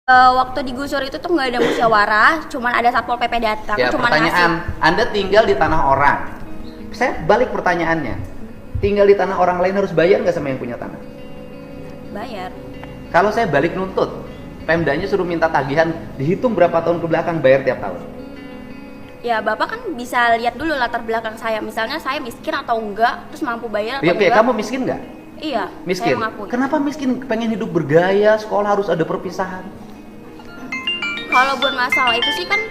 Waktu digusur itu tuh nggak ada musyawarah, cuman ada satpol pp datang, Ya, cuman pertanyaan, ngasih. Anda tinggal di tanah orang. Saya balik pertanyaannya. Tinggal di tanah orang lain harus bayar nggak sama yang punya tanah? Bayar. Kalau saya balik nuntut, Pemdanya suruh minta tagihan, dihitung berapa tahun ke belakang, bayar tiap tahun. Ya bapak kan bisa lihat dulu latar belakang saya, misalnya saya miskin atau enggak, terus mampu bayar atau Oke, enggak. kamu miskin nggak? Iya, Miskin. saya mengakui. Kenapa miskin? Pengen hidup bergaya, sekolah harus ada perpisahan. Kalau buat masalah itu sih kan,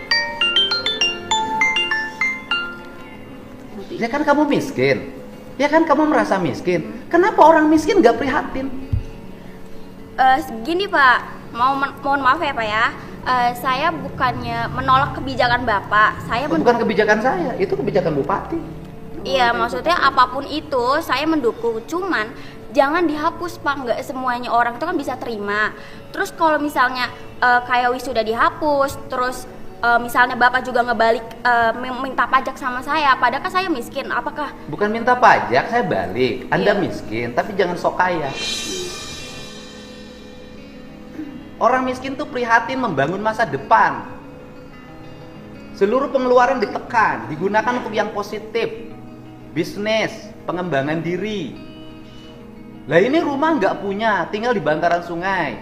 Ya kan kamu miskin. Ya kan kamu merasa miskin. Kenapa orang miskin nggak prihatin? gini Pak, mohon maaf ya Pak ya, saya bukannya menolak kebijakan Bapak, saya Bukan kebijakan saya, itu kebijakan bupati. Iya, maksudnya apapun itu saya mendukung, cuman jangan dihapus Pak, nggak semuanya orang itu kan bisa terima. Terus kalau misalnya kayak wisuda dihapus, terus misalnya Bapak juga ngebalik minta pajak sama saya, padahal kan saya miskin, apakah Bukan minta pajak, saya balik. Anda Iya. miskin, tapi jangan sok kaya. Orang miskin tuh prihatin membangun masa depan. Seluruh pengeluaran ditekan, digunakan untuk yang positif. Bisnis, pengembangan diri. Lah ini rumah nggak punya, tinggal di bantaran sungai.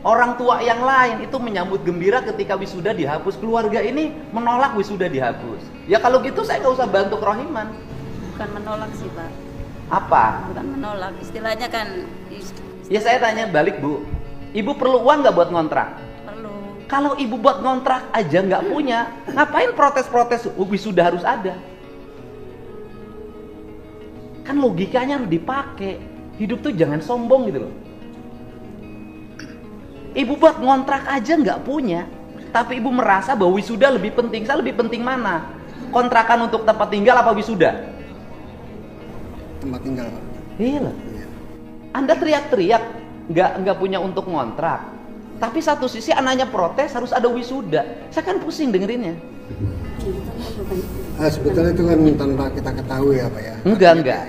Orang tua yang lain itu menyambut gembira ketika wisuda dihapus. Keluarga ini menolak wisuda dihapus. Ya kalau gitu saya nggak usah bantu kerohiman. Bukan menolak sih Pak, Apa? bukan menolak, istilahnya kan Ya saya tanya balik Bu, ibu perlu uang nggak buat ngontrak? perlu. Kalau ibu buat ngontrak aja nggak punya, ngapain protes-protes wisuda harus ada? Kan logikanya harus dipakai. Hidup tuh jangan sombong gitu loh. Ibu buat ngontrak aja nggak punya, tapi ibu merasa bahwa wisuda lebih penting. Saya lebih penting mana? Kontrakan untuk tempat tinggal apa wisuda? Tempat tinggal, Pak. Iya lah. Iya. Anda teriak-teriak nggak punya untuk ngontrak, tapi satu sisi anaknya protes harus ada wisuda. Saya kan pusing dengerinnya. Sebetulnya itu kan tanpa kita ketahui ya Pak ya. Enggak.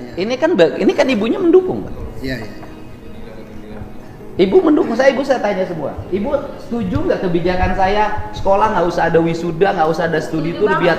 Ini kan ibunya mendukung, Pak. Iya. Ibu mendukung saya, ibu saya tanya semua. Ibu setuju nggak kebijakan saya sekolah nggak usah ada wisuda, nggak usah ada studi tour biar